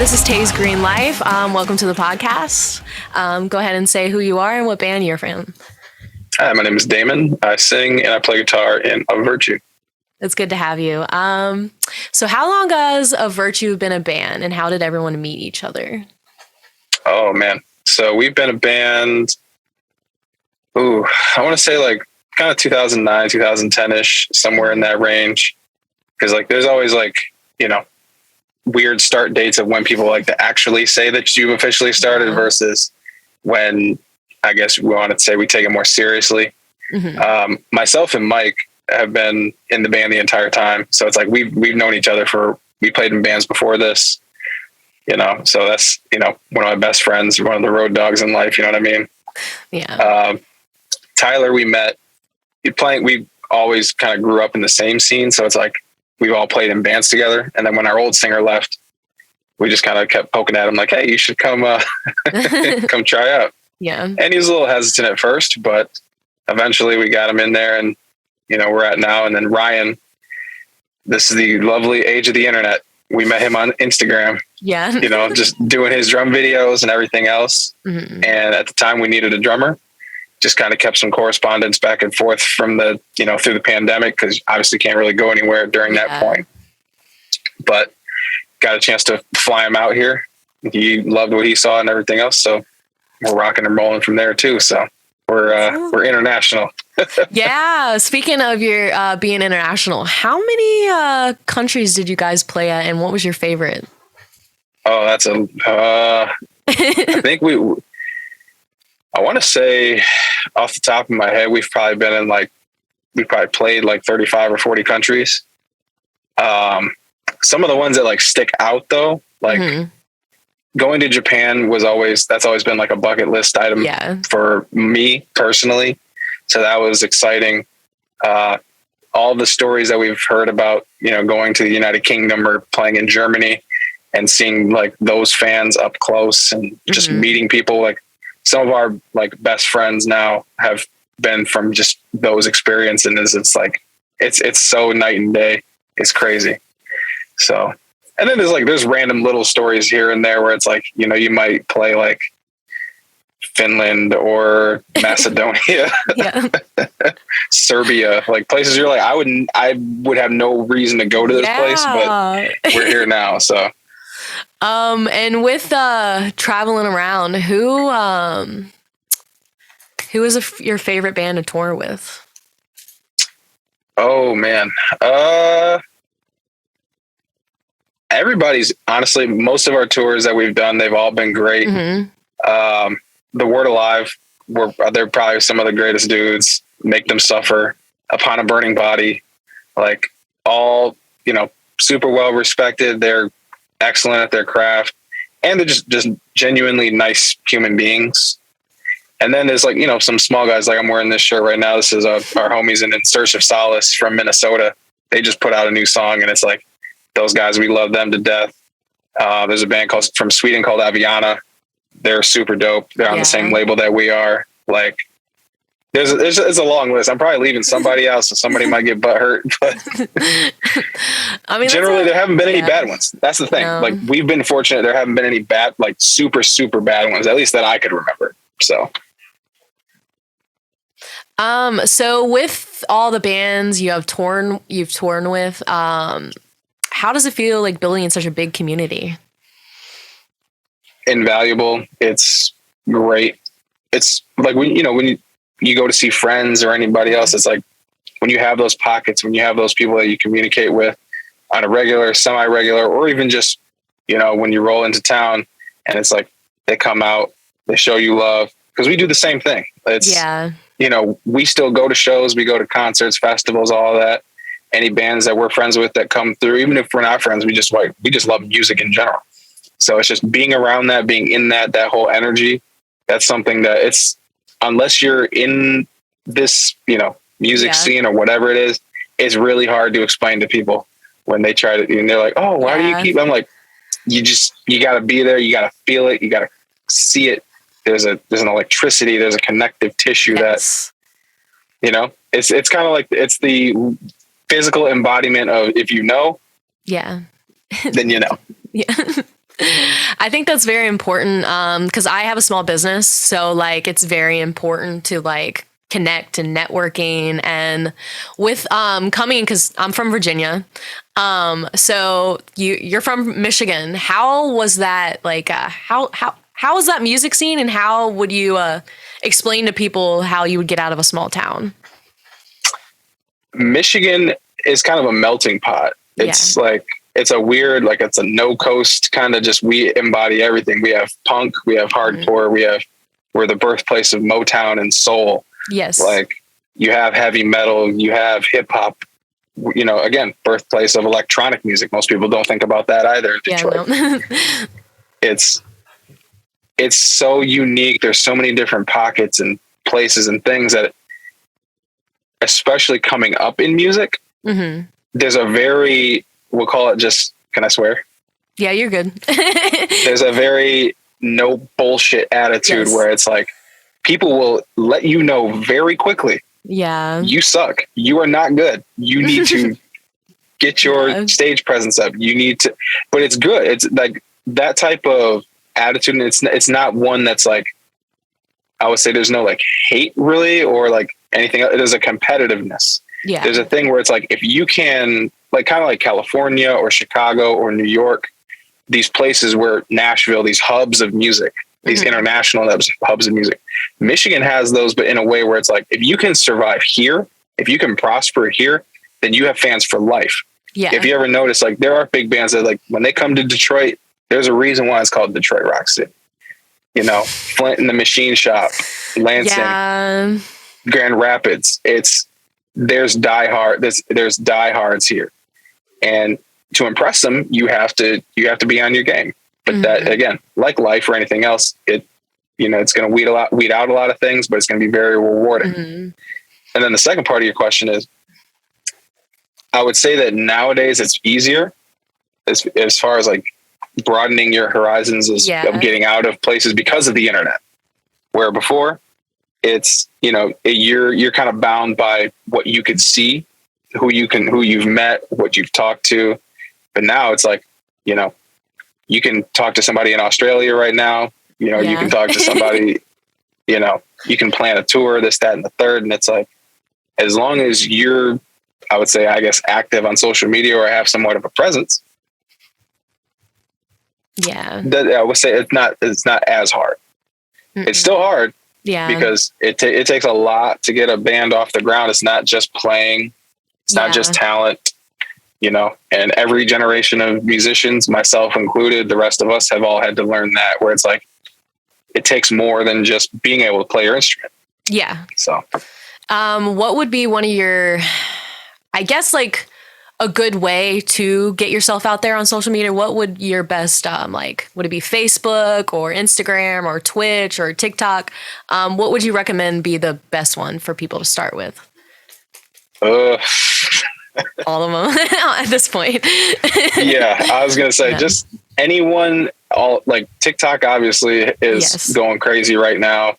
This is TaysGreenLife. Welcome to the podcast. Go ahead and say who you are and what band you're from. Hi, my name is Damon. I sing and I play guitar in A Virtue. It's good to have you. So how long has A Virtue been a band, and how did everyone meet each other? Oh, man. So we've been a band, I want to say like kind of 2009, 2010-ish, somewhere in that range. Because like there's always like, weird start dates of when people like to actually say that you've officially started versus when I guess we want to say we take it more seriously. Mm-hmm. Myself and Mike have been in the band the entire time. So it's like we've known each other we played in bands before this, so that's, one of my best friends, one of the road dogs in life. You know what I mean? Yeah. Tyler, we met we always kind of grew up in the same scene. So it's like, we've all played in bands together. And then when our old singer left, we just kind of kept poking at him like, hey, you should come, come try out. Yeah. And he was a little hesitant at first, but eventually we got him in there and, we're at now. And then Ryan, this is the lovely age of the internet. We met him on Instagram, just doing his drum videos and everything else. Mm-hmm. And at the time we needed a drummer. Just kind of kept some correspondence back and forth from the, through the pandemic, because obviously can't really go anywhere during that point. But got a chance to fly him out here. He loved what he saw and everything else. So we're rocking and rolling from there too. So we're international. Yeah. Speaking of your being international, how many countries did you guys play at, and what was your favorite? Oh, that's I think I want to say off the top of my head, we've probably been in we probably played like 35 or 40 countries. Some of the ones that stick out though, going to Japan that's always been like a bucket list item for me personally. So that was exciting. All the stories that we've heard about, going to the United Kingdom or playing in Germany and seeing those fans up close and just meeting people. Some of our best friends now have been from just those experiences. It's so night and day. It's crazy. So, and then there's random little stories here and there where it's you might play Finland or Macedonia, Serbia, places you're I would have no reason to go to this place, but we're here now. So. And with traveling around, who is your favorite band to tour with? Oh man, everybody's honestly. Most of our tours that we've done, they've all been great. Mm-hmm. The Word Alive, they're probably some of the greatest dudes. Make Them Suffer, Upon a Burning Body, all super well respected. They're excellent at their craft, and they're just genuinely nice human beings. And then there's some small guys, I'm wearing this shirt right now. This is our homies in Search of Solace from Minnesota. They just put out a new song, and it's those guys, we love them to death. There's a band from Sweden called Aviana. They're super dope. They're on the same label that we are. There's a long list. I'm probably leaving somebody else, so somebody might get butt hurt. But generally, there haven't been any bad ones. That's the thing. No. We've been fortunate. There haven't been any bad, super, super bad ones, at least that I could remember. So. So with all the bands you've toured with, how does it feel building in such a big community? Invaluable. It's great. It's when you go to see friends or anybody else, it's when you have those pockets, when you have those people that you communicate with on a regular, semi-regular, or even just, when you roll into town and it's they come out, they show you love, because we do the same thing. It's, we still go to shows, we go to concerts, festivals, all of that. Any bands that we're friends with that come through, even if we're not friends, we just love music in general. So it's just being around that, being in that whole energy. That's something that unless you're in this, music scene or whatever it is, it's really hard to explain to people when they try to, and they're like, oh, why do you keep, I'm you got to be there. You got to feel it. You got to see it. There's an electricity, there's a connective tissue that, it's kind of it's the physical embodiment of, if then you know. Yeah. I think that's very important because I have a small business. So, like, it's very important to, like, connect and networking. And with coming, because I'm from Virginia. So you're from Michigan. How was that? Like, how was that music scene? And how would you explain to people how you would get out of a small town? Michigan is kind of a melting pot. Yeah. It's like, it's a weird, like it's a no coast kind of, just, we embody everything. We have punk, we have hardcore, we're the birthplace of Motown and soul. Yes. Like, you have heavy metal, you have hip hop, again, birthplace of electronic music. Most people don't think about that either in Detroit. Yeah, no. It's so unique. There's so many different pockets and places and things that, especially coming up in music, there's a very, we'll call it just, can I swear? Yeah, you're good. There's a very no bullshit attitude where it's like, people will let you know very quickly. Yeah. You suck. You are not good. You need to get your stage presence up. You need to, but it's good. It's like that type of attitude. And it's not one that's like, I would say there's no like hate really, or like anything. There's a competitiveness. Yeah. There's a thing where it's like, if you can, like, kind of like California or Chicago or New York, these places where Nashville, these hubs of music, these international hubs of music. Michigan has those, but in a way where it's like, if you can survive here, if you can prosper here, then you have fans for life. Yeah. If you ever notice, like, there are big bands that, like, when they come to Detroit, there's a reason why it's called Detroit Rock City. Flint and the Machine Shop, Lansing, Grand Rapids. There's diehards here. And to impress them, you have to be on your game. But that, again, like life or anything else, it's going to weed out a lot of things, but it's going to be very rewarding. And then the second part of your question is, I would say that nowadays it's easier as far as like broadening your horizons of getting out of places because of the internet, where before it's, you're kind of bound by what you could see, who you've met, what you've talked to. But now it's like, you can talk to somebody in Australia right now. You can talk to somebody, you can plan a tour, this, that, and the third. And it's like, as long as you're, I would say, I guess, active on social media or have somewhat of a presence. Yeah. I would say it's not as hard. It's still hard. Yeah. Because it takes a lot to get a band off the ground. It's not just playing. It's not just talent. And every generation of musicians, myself included, the rest of us have all had to learn that, where it's like, it takes more than just being able to play your instrument. Yeah. So, what would be one of your, I guess, like a good way to get yourself out there on social media? What would your best, would it be Facebook or Instagram or Twitch or TikTok? What would you recommend be the best one for people to start with? All of them at this point. Yeah, I was gonna say just anyone. Like TikTok obviously is going crazy right now,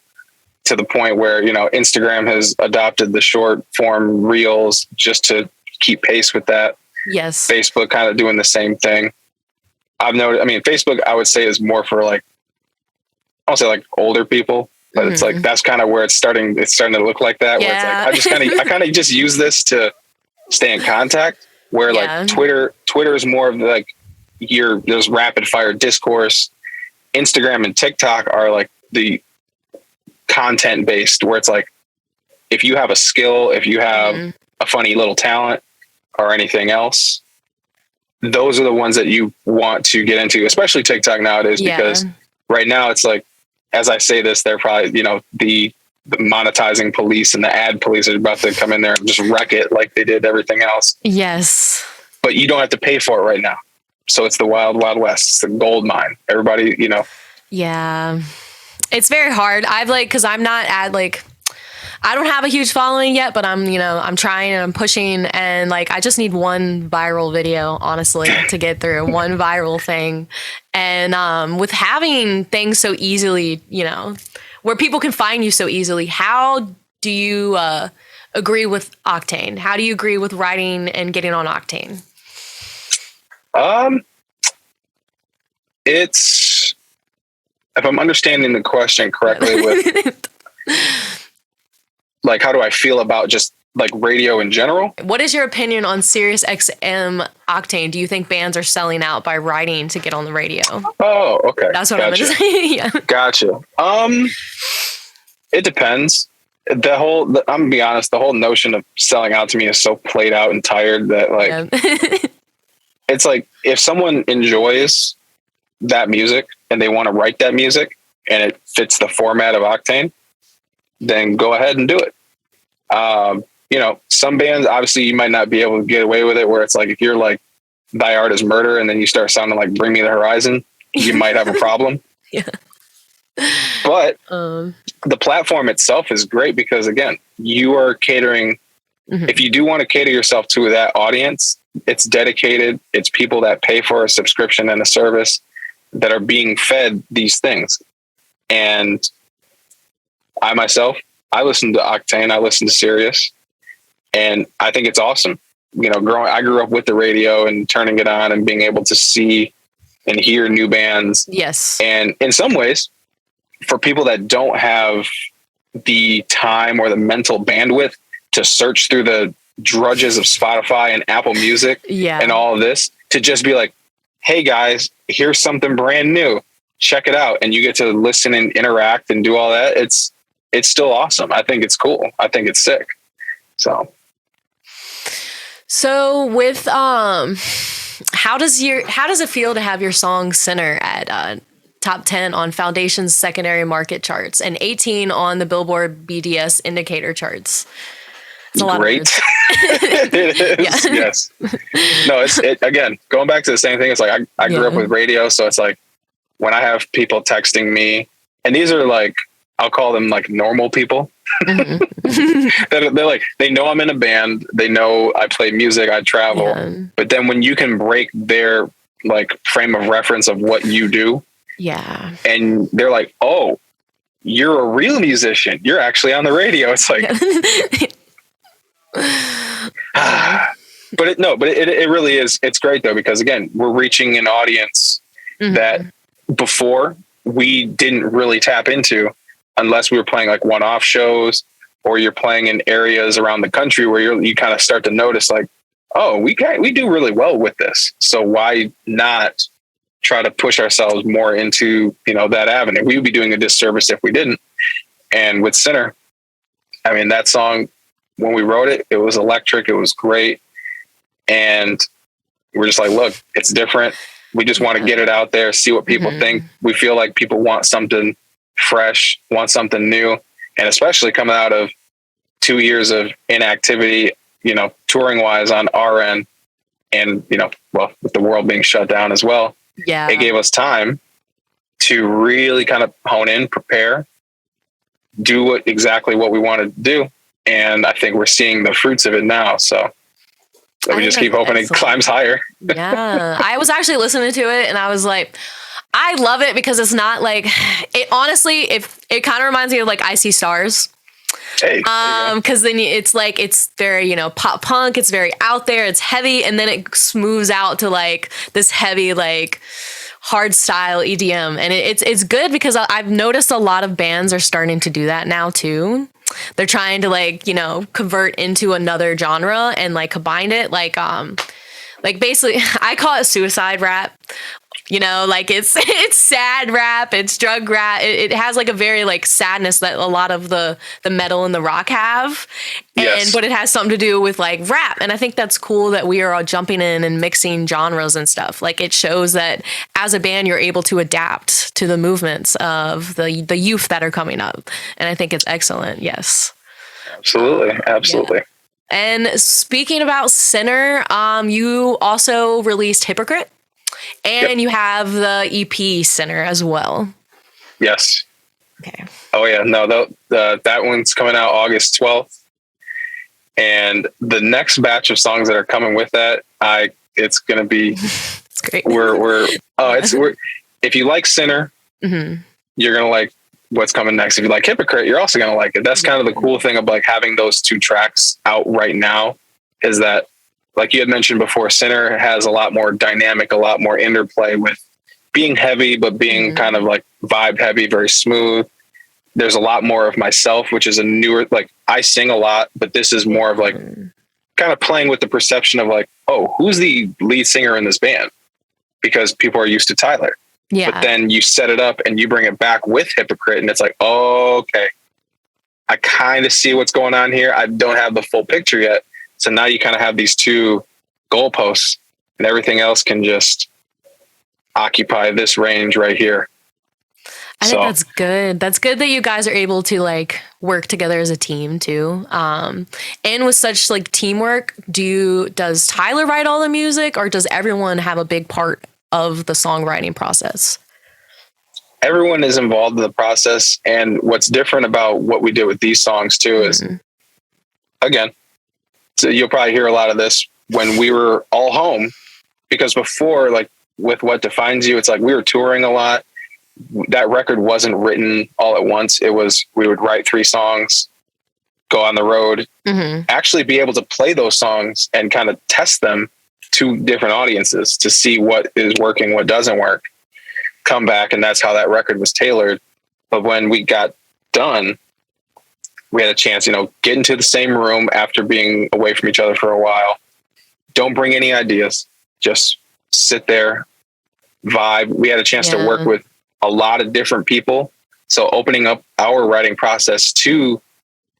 to the point where Instagram has adopted the short form reels just to keep pace with that. Yes. Facebook kind of doing the same thing. I've noticed. I mean, Facebook I would say is more for like, I'll say like older people, but it's like that's kind of where it's starting. It's starting to look like that. Where it's like I kind of just use this to stay in contact, where like Twitter is more of like there's rapid fire discourse. Instagram and TikTok are like the content based, where it's like, if you have a skill, if you have a funny little talent or anything else, those are the ones that you want to get into, especially TikTok nowadays, because right now it's like, as I say this, they're probably, the monetizing police and the ad police are about to come in there and just wreck it like they did everything else. Yes. But you don't have to pay for it right now. So it's the wild, wild west. It's the gold mine. Everybody, Yeah. It's very hard. Cause I'm not I don't have a huge following yet, but I'm trying and I'm pushing, and I just need one viral video, honestly, to get through one viral thing. And with having things so easily, where people can find you so easily, how do you agree with Octane? How do you agree with writing and getting on Octane? It's, if I'm understanding the question correctly, with like, how do I feel about just like radio in general? What is your opinion on Sirius XM Octane? Do you think bands are selling out by writing to get on the radio? Oh, okay. That's what I'm going to say. Yeah. Gotcha. It depends. I'm gonna be honest, the whole notion of selling out to me is so played out and tired that like, Yeah. it's like if someone enjoys that music and they want to write that music and it fits the format of Octane, then go ahead and do it. You know, some bands, obviously you might not be able to get away with it, where it's like, if you're like Thy Art Is Murder and then you start sounding like Bring Me the Horizon, you might have a problem. Yeah. But the platform itself is great because, again, you are catering. Mm-hmm. If you do want to cater yourself to that audience, it's dedicated. It's people that pay for a subscription and a service that are being fed these things. And I myself, I listen to Octane, I listen to Sirius, and I think it's awesome. You know, I grew up with the radio and turning it on and being able to see and hear new bands. Yes. And in some ways, for people that don't have the time or the mental bandwidth to search through the drudges of Spotify and Apple Music and all of this, to just be like, hey guys, here's something brand new, check it out. And you get to listen and interact and do all that. It's still awesome. I think it's cool. I think it's sick. So with, how does it feel to have your song Sinner at, top 10 on Foundation's secondary market charts and 18 on the Billboard BDS indicator charts? It's a lot great. Of it is. Yeah. Yes. No, again, going back to the same thing. It's like, I grew up with radio. So it's like when I have people texting me, and these are like, I'll call them like normal people. Mm-hmm. they're like, they know I'm in a band. They know I play music, I travel. Yeah. But then when you can break their like frame of reference of what you do, yeah, and they're like, oh, you're a real musician. You're actually on the radio. It's like, but it really is. It's great though, because again, we're reaching an audience that before we didn't really tap into unless we were playing like one-off shows, or you're playing in areas around the country where you kind of start to notice like, oh, we do really well with this. So why not try to push ourselves more into, you know, that avenue? We would be doing a disservice if we didn't. And with Sinner, I mean, that song, when we wrote it, it was electric. It was great. And we're just like, look, it's different. We just want to get it out there, see what people think. We feel like people want something fresh, want something new. And especially coming out of 2 years of inactivity, you know, touring wise on our end, and, you know, well, with the world being shut down as well. Yeah. It gave us time to really kind of hone in, prepare, do exactly what we wanted to do. And I think we're seeing the fruits of it now. So we just keep hoping it climbs higher. Yeah. I was actually listening to it and I was like, I love it because it's not like it. Honestly, it kind of reminds me of like I See Stars. Hey, because then it's like, it's very, you know, pop punk. It's very out there. It's heavy. And then it smooths out to like this heavy, like hard style EDM. And it's good because I've noticed a lot of bands are starting to do that now too. They're trying to like, you know, convert into another genre and like combine it. Like basically I call it suicide rap. You know, like it's sad rap, it's drug rap. It has like a very like sadness that a lot of the metal and the rock have. But it has something to do with like rap. And I think that's cool that we are all jumping in and mixing genres and stuff. Like it shows that as a band, you're able to adapt to the movements of the youth that are coming up. And I think it's excellent. Yes. Absolutely. Absolutely. Yeah. And speaking about Sinner, you also released Hypocrite. And you have the EP Sinner as well. Yes. Okay. Oh yeah, no, that one's coming out August 12th, and the next batch of songs that are coming with that, it's gonna be. It's great. If you like Sinner, you're gonna like what's coming next. If you like Hypocrite, you're also gonna like it. That's kind of the cool thing of like having those two tracks out right now, is that, like you had mentioned before, Sinner has a lot more dynamic, a lot more interplay with being heavy, but being kind of like vibe heavy, very smooth. There's a lot more of myself, which is a newer, like I sing a lot, but this is more of like kind of playing with the perception of like, oh, who's the lead singer in this band? Because people are used to Tyler. Yeah. But then you set it up and you bring it back with Hypocrite, and it's like, oh, okay, I kind of see what's going on here. I don't have the full picture yet. So now you kind of have these two goalposts, and everything else can just occupy this range right here. I think that's good. That's good that you guys are able to like work together as a team too. And with such like teamwork, does Tyler write all the music, or does everyone have a big part of the songwriting process? Everyone is involved in the process. And what's different about what we did with these songs too is, again, so you'll probably hear a lot of this when we were all home, because before, like with What Defines You, it's like we were touring a lot. That record wasn't written all at once. It was, we would write 3 songs, go on the road, actually be able to play those songs and kind of test them to different audiences to see what is working, what doesn't work, come back. And that's how that record was tailored. But when we got done, we had a chance, get into the same room after being away from each other for a while. Don't bring any ideas, just sit there, vibe. We had a chance to work with a lot of different people. So opening up our writing process to,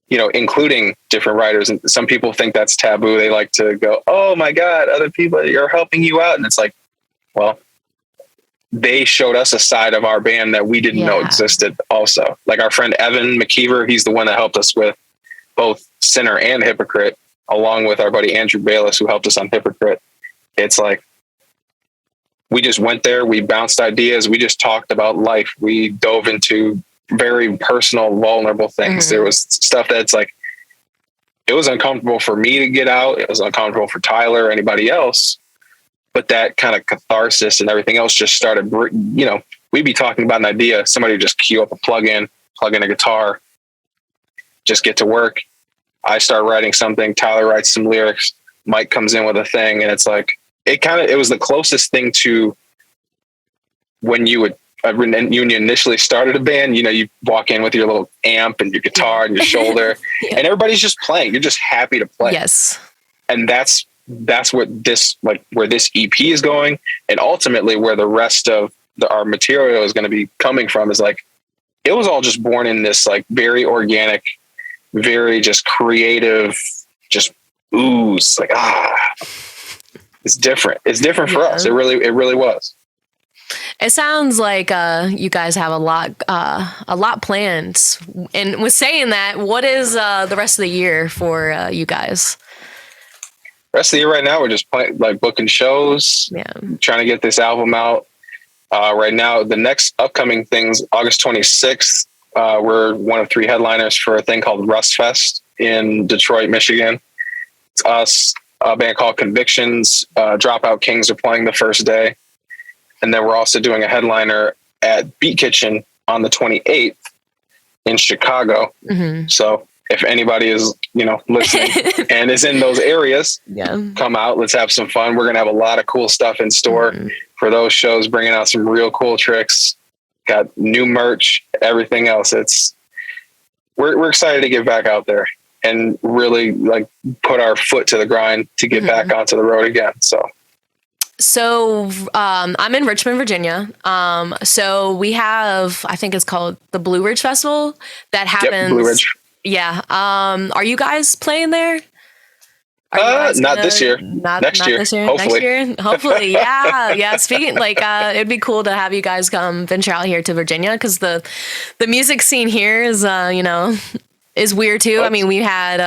including different writers. And some people think that's taboo. They like to go, oh my God, other people are helping you out. And it's like, well, they showed us a side of our band that we didn't know existed also. Like our friend Evan McKeever, he's the one that helped us with both Sinner and Hypocrite, along with our buddy Andrew Bayless, who helped us on Hypocrite. It's like, we just went there, we bounced ideas, we just talked about life. We dove into very personal, vulnerable things. There was stuff that's like, it was uncomfortable for me to get out. It was uncomfortable for Tyler or anybody else. But that kind of catharsis and everything else just started, we'd be talking about an idea. Somebody would just cue up a plug in a guitar, just get to work. I start writing something. Tyler writes some lyrics. Mike comes in with a thing. And it's like, it was the closest thing to when you initially started a band, you walk in with your little amp and your guitar and your shoulder and everybody's just playing. You're just happy to play. Yes. And that's what this, like where this EP is going. And ultimately where the rest of our material is going to be coming from is like, it was all just born in this like very organic, very just creative, just ooze, like, it's different. It's different for us. It really was. It sounds like you guys have a lot planned. And with saying that, what is the rest of the year for you guys? Rest of the year right now, we're just playing, like booking shows, trying to get this album out. Right now, the next upcoming things, August 26th, we're one of 3 headliners for a thing called Rust Fest in Detroit, Michigan. It's us, a band called Convictions, Dropout Kings are playing the first day. And then we're also doing a headliner at Beat Kitchen on the 28th in Chicago. So if anybody is, listening and is in those areas, come out, let's have some fun. We're going to have a lot of cool stuff in store for those shows, bringing out some real cool tricks, got new merch, everything else. We're excited to get back out there and really like put our foot to the grind to get back onto the road again. So I'm in Richmond, Virginia. So we have, I think it's called the Blue Ridge Festival that happens. Yep, Blue Ridge. Yeah. Are you guys playing there? Not this year. Next year. Hopefully. Next year. Hopefully. Yeah. Speaking it'd be cool to have you guys come venture out here to Virginia because the music scene here is, is weird too. I mean, we had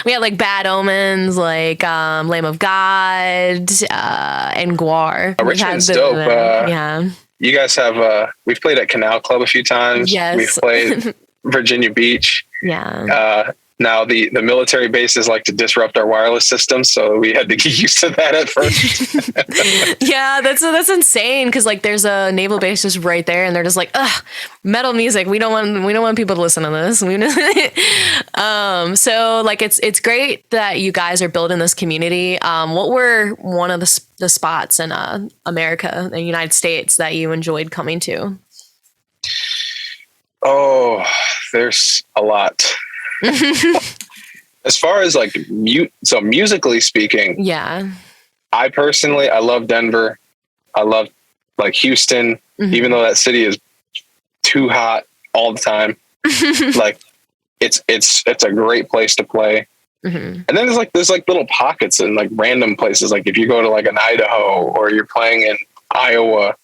like Bad Omens, like Lamb of God, and Guar. Richmond's dope. You guys have we've played at Canal Club a few times. Yes. We've played Virginia Beach. Yeah. Now the military bases like to disrupt our wireless systems, so we had to get used to that at first. Yeah, that's insane because like there's a naval base just right there, and they're just like, ugh, metal music. We don't want people to listen to this. So like it's great that you guys are building this community. What were one of the spots in America, the United States, that you enjoyed coming to? Oh, there's a lot. As far as like musically speaking, Yeah. I love Denver. I love like Houston, even though that city is too hot all the time. Like it's a great place to play. And then there's like little pockets and like random places. Like if you go to like an Idaho, or you're playing in Iowa,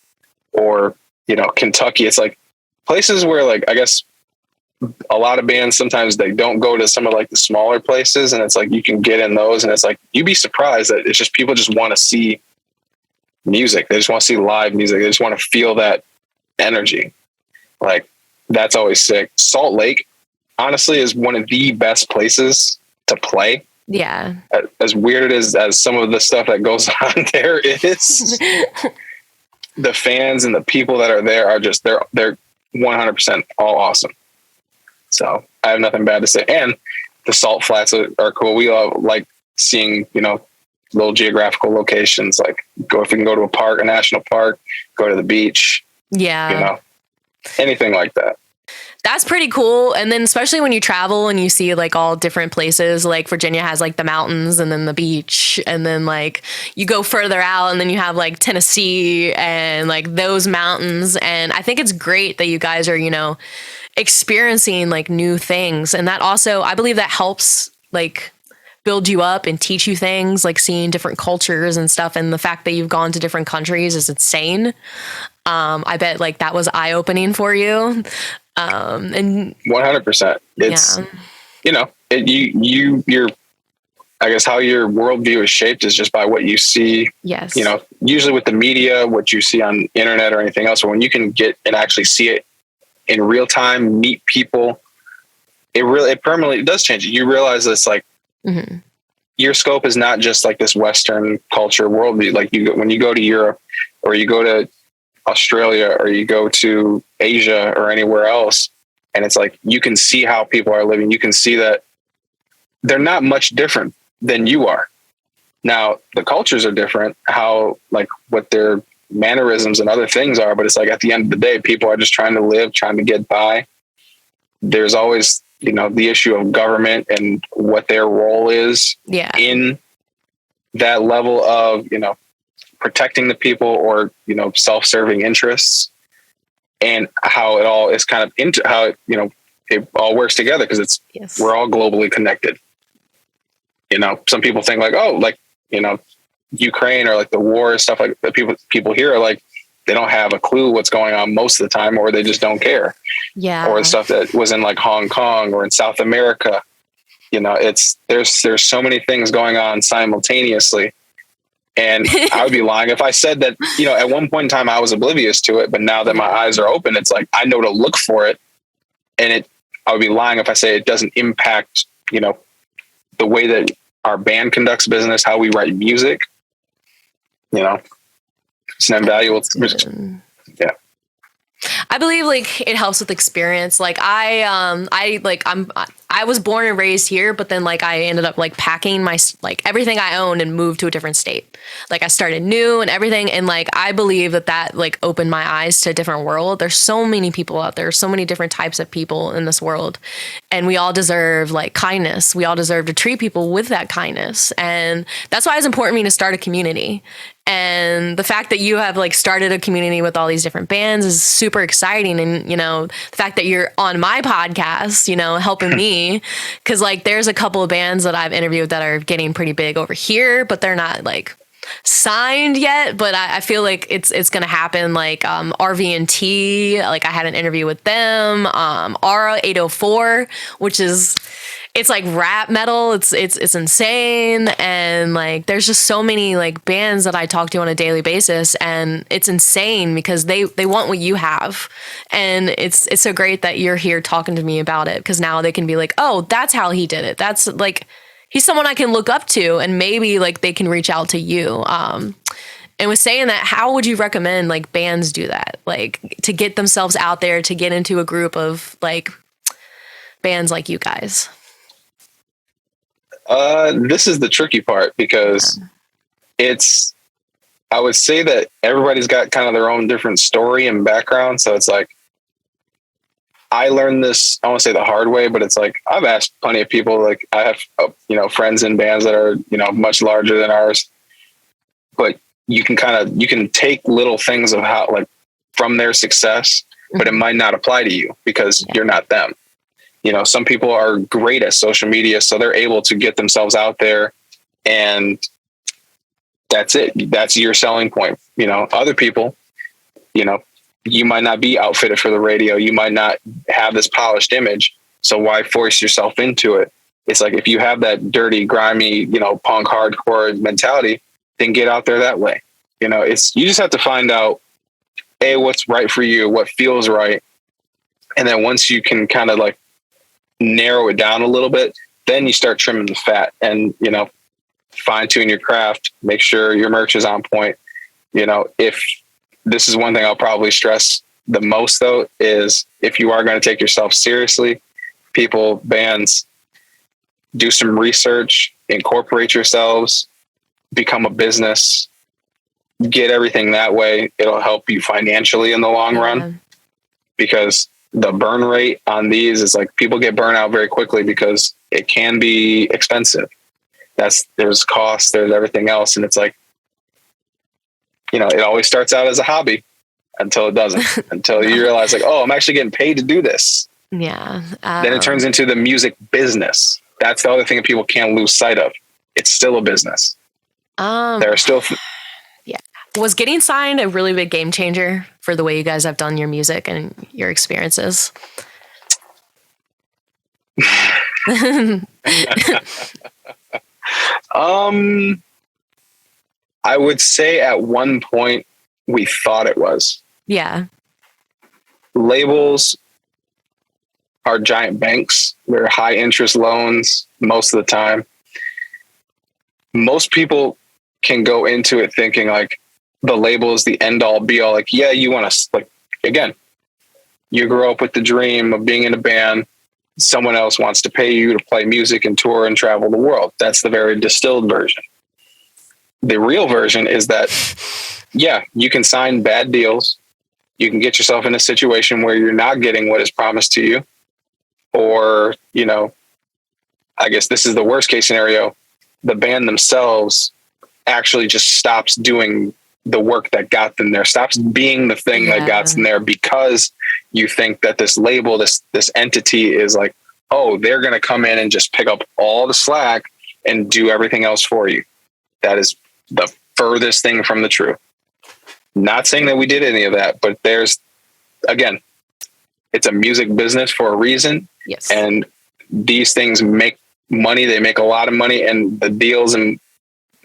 or, you know, Kentucky, it's like places where like, I guess a lot of bands, sometimes they don't go to some of like the smaller places, and it's like you can get in those, and it's like you'd be surprised that it's just people just want to see music. They just want to see live music. They just want to feel that energy. Like that's always sick. Salt Lake, honestly, is one of the best places to play. Yeah. As weird as some of the stuff that goes on there is, the fans and the people that are there are just they're 100% all awesome. So I have nothing bad to say. And the salt flats are cool. We all like seeing, you know, little geographical locations, like if we can go to a park, a national park, go to the beach. Yeah. You know, anything like that. That's pretty cool. And then especially when you travel and you see like all different places, like Virginia has like the mountains and then the beach, and then like you go further out and then you have like Tennessee and like those mountains. And I think it's great that you guys are, you know, experiencing like new things. And that also, I believe that helps like build you up and teach you things, like seeing different cultures and stuff. And the fact that you've gone to different countries is insane. I bet like that was eye-opening for you. And 100%. It's, you know, you're, I guess how your worldview is shaped is just by what you see. Yes. You know, usually with the media, what you see on internet or anything else, but when you can get and actually see it in real time, meet people, it permanently does change it. You realize it's like your scope is not just like this Western culture worldview. Like when you go to Europe, or you go to Australia, or you go to Asia or anywhere else, and it's like you can see how people are living. You can see that they're not much different than you are. Now the cultures are different, how like what their mannerisms and other things are, but it's like at the end of the day, people are just trying to live, trying to get by. There's always, you know, the issue of government and what their role is in that level of, you know, protecting the people, or, you know, self-serving interests, and how it all is kind of into how, you know, it all works together, because we're all globally connected. You know, some people think like, oh, like, you know, Ukraine or like the war and stuff like that. People here are like, they don't have a clue what's going on most of the time, or they just don't care. Yeah. Or the stuff that was in like Hong Kong or in South America. You know, there's so many things going on simultaneously. And I would be lying if I said that, you know, at one point in time I was oblivious to it, but now that my eyes are open, it's like, I know to look for it. And I would be lying if I say it doesn't impact, you know, the way that our band conducts business, how we write music. You know, it's an invaluable. Yeah. I believe like it helps with experience. Like I was born and raised here, but then like I ended up like packing my like everything I owned and moved to a different state. Like I started new and everything. And like, I believe that like opened my eyes to a different world. There's so many people out there, so many different types of people in this world. And we all deserve like kindness. We all deserve to treat people with that kindness. And that's why it's important to me to start a community. And the fact that you have like started a community with all these different bands is super exciting. And, you know, the fact that you're on my podcast, you know, helping me, because like there's a couple of bands that I've interviewed that are getting pretty big over here, but they're not like signed yet. But I feel like it's going to happen. Like RV&T, like I had an interview with them, Aura 804, which is it's like rap metal. It's insane. And like, there's just so many like bands that I talk to on a daily basis, and it's insane because they want what you have. And it's so great that you're here talking to me about it, because now they can be like, oh, that's how he did it. That's like, he's someone I can look up to, and maybe like they can reach out to you. And was saying that, how would you recommend like bands do that? Like to get themselves out there, to get into a group of like bands like you guys? This is the tricky part, because I would say that everybody's got kind of their own different story and background. So it's like, I learned this, I won't say the hard way, but it's like, I've asked plenty of people, like I have, friends in bands that are, much larger than ours, but you can take little things of how, like from their success, but it might not apply to you because you're not them. Some people are great at social media, so they're able to get themselves out there, and that's it. That's your selling point. Other people, you might not be outfitted for the radio. You might not have this polished image. So why force yourself into it? It's like, if you have that dirty, grimy, punk hardcore mentality, then get out there that way. You just have to find out, what's right for you, what feels right. And then once you can kind of like narrow it down a little bit, then you start trimming the fat and, fine tune your craft, make sure your merch is on point. If this is one thing I'll probably stress the most though, is if you are going to take yourself seriously, bands, do some research, incorporate yourselves, become a business, get everything that way. It'll help you financially in the long run, because the burn rate on these is like, people get burnt out very quickly because it can be expensive. There's cost, there's everything else. And it's like, it always starts out as a hobby until it doesn't, until you realize like, oh, I'm actually getting paid to do this. Yeah. Then it turns into the music business. That's the other thing that people can't lose sight of. It's still a business. There are still. Yeah. Was getting signed a really big game changer for the way you guys have done your music and your experiences? I would say at one point we thought it was. Yeah. Labels are giant banks. They're high interest loans most of the time. Most people can go into it thinking like the label is the end all be all. Like, yeah, you want to, like, again, you grow up with the dream of being in a band. Someone else wants to pay you to play music and tour and travel the world. That's the very distilled version. The real version is that, yeah, you can sign bad deals. You can get yourself in a situation where you're not getting what is promised to you. Or, I guess this is the worst case scenario. The band themselves actually just stops doing the work that got them there, stops being the thing that got them there, because you think that this label, this entity is like, oh, they're going to come in and just pick up all the slack and do everything else for you. That is the furthest thing from the truth. Not saying that we did any of that, but again, it's a music business for a reason. Yes. And these things make money. They make a lot of money, and the deals that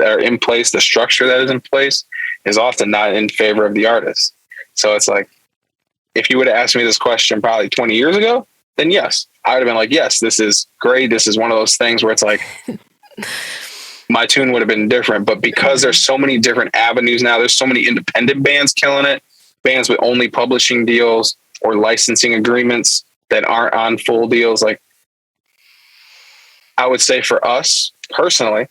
are in place, the structure that is in place, is often not in favor of the artist. So it's like, if you would have asked me this question probably 20 years ago, then yes, I would have been like, yes, this is great. This is one of those things where it's like, my tune would have been different. But because there's so many different avenues now, there's so many independent bands killing it, bands with only publishing deals or licensing agreements that aren't on full deals. Like, I would say for us personally,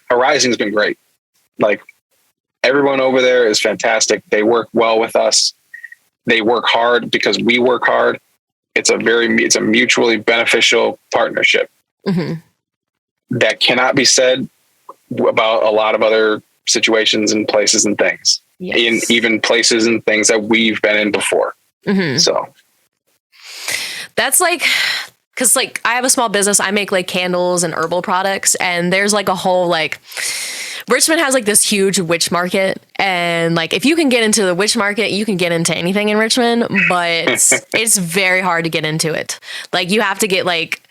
Horizon's been great. Like, everyone over there is fantastic. They work well with us. They work hard because we work hard. It's a mutually beneficial partnership. Mm-hmm. That cannot be said about a lot of other situations and places and things. Yes. In even places and things that we've been in before. Mm-hmm. So that's like, because like I have a small business. I make like candles and herbal products, and there's like a whole like, Richmond has like this huge witch market, and like if you can get into the witch market, you can get into anything in Richmond, but it's very hard to get into it. Like, you have to get like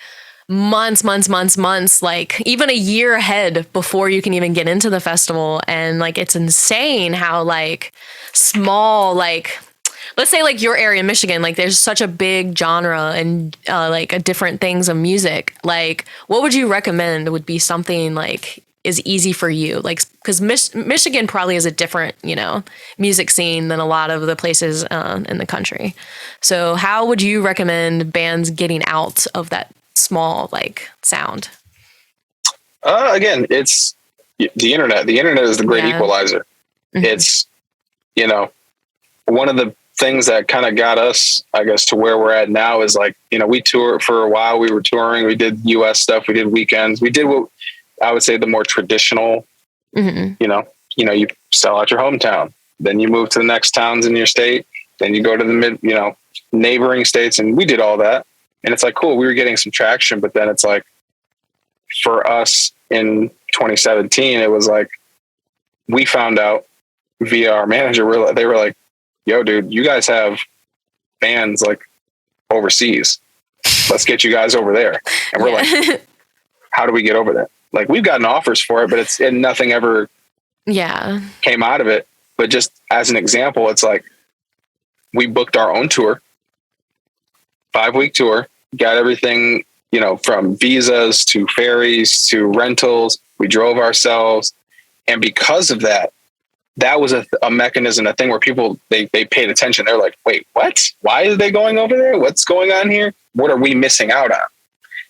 months, like even a year ahead before you can even get into the festival. And like, it's insane how like small, like, let's say like your area, Michigan, like there's such a big genre and like a different things of music. Like, what would you recommend would be something like is easy for you? Like, because Michigan probably is a different, music scene than a lot of the places in the country. So how would you recommend bands getting out of that small like sound? Again, it's the internet. The internet is the great equalizer. Mm-hmm. It's, one of the things that kind of got us, I guess, to where we're at now is like, we toured for a while. We were touring. We did US stuff. We did weekends. We did what I would say the more traditional, you sell out your hometown, then you move to the next towns in your state, then you go to the neighboring states. And we did all that. And it's like, cool, we were getting some traction, but then it's like for us in 2017, it was like, we found out via our manager, they were like, yo, dude, you guys have bands like overseas. Let's get you guys over there. And we're like, how do we get over there? Like, we've gotten offers for it, but and nothing ever came out of it. But just as an example, it's like we booked our own tour, 5-week tour, got everything, from visas to ferries to rentals. We drove ourselves. And because of that, that was a mechanism, a thing where people, they paid attention. They're like, wait, what? Why are they going over there? What's going on here? What are we missing out on?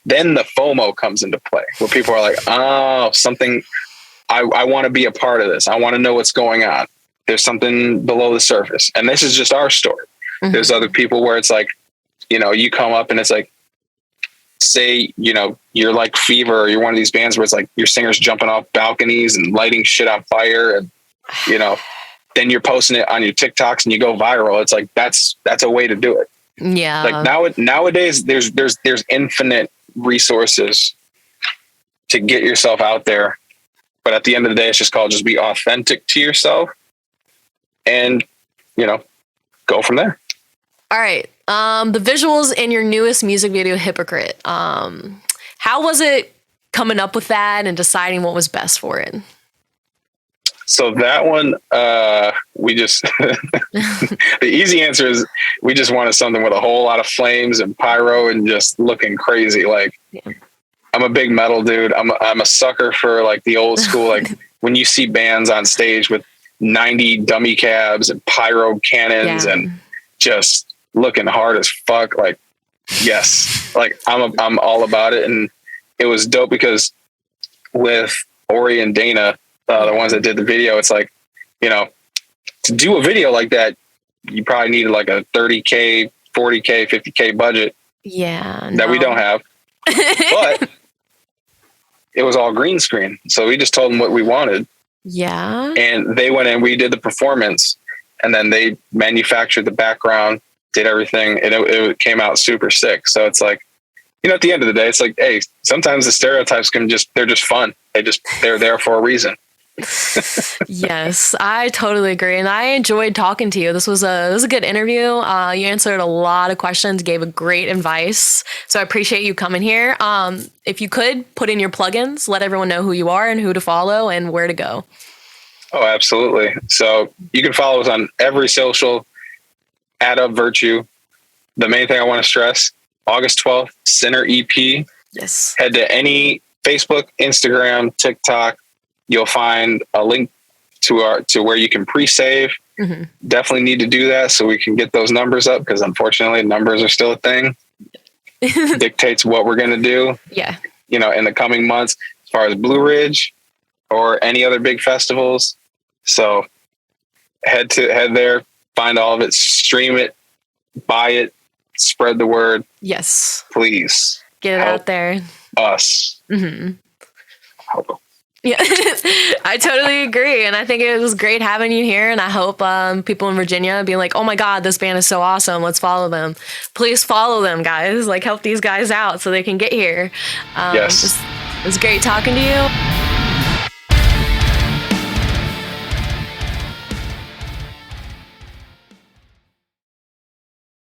Then the FOMO comes into play where people are like, oh, something, I want to be a part of this. I want to know what's going on. There's something below the surface. And this is just our story. Mm-hmm. There's other people where it's like, you come up and it's like, say, you're like Fever, or you're one of these bands where it's like your singer's jumping off balconies and lighting shit on fire. And, then you're posting it on your TikToks and you go viral. It's like, that's a way to do it. Yeah. Like nowadays there's infinite resources to get yourself out there. But at the end of the day, it's just called just be authentic to yourself and, go from there. All right. The visuals in your newest music video, Hypocrite. How was it coming up with that and deciding what was best for it? So that one, we just, the easy answer is we just wanted something with a whole lot of flames and pyro and just looking crazy. Like, I'm a big metal dude. I'm a sucker for like the old school, like when you see bands on stage with 90 dummy cabs and pyro cannons and just looking hard as fuck. Like, yes, like I'm all about it. And it was dope because with Ori and Dana, the ones that did the video, it's like, to do a video like that, you probably needed like a 30K, 40K, 50K budget. Yeah. That we don't have. But it was all green screen. So we just told them what we wanted. Yeah. And they went in, we did the performance, and then they manufactured the background, did everything, and it came out super sick. So it's like, at the end of the day, it's like, hey, sometimes the stereotypes they're just fun. They're there for a reason. Yes, I totally agree. And I enjoyed talking to you. This was a good interview. You answered a lot of questions, gave a great advice. So I appreciate you coming here. If you could put in your plugins, let everyone know who you are and who to follow and where to go. Oh, absolutely. So you can follow us on every social, @UpVirtue. The main thing I want to stress, August 12th, Sinner EP. Yes. Head to any Facebook, Instagram, TikTok. You'll find a link to where you can pre-save. Mm-hmm. Definitely need to do that so we can get those numbers up, because unfortunately numbers are still a thing. Dictates what we're going to do. Yeah. In the coming months, as far as Blue Ridge or any other big festivals. So head there, find all of it, stream it, buy it, spread the word. Yes. Please. Get it out there. Us. Mm-hmm. Help. Yeah, I totally agree. And I think it was great having you here. And I hope people in Virginia being like, oh my God, this band is so awesome. Let's follow them. Please follow them, guys. Like, help these guys out so they can get here. Yes. It was great talking to you.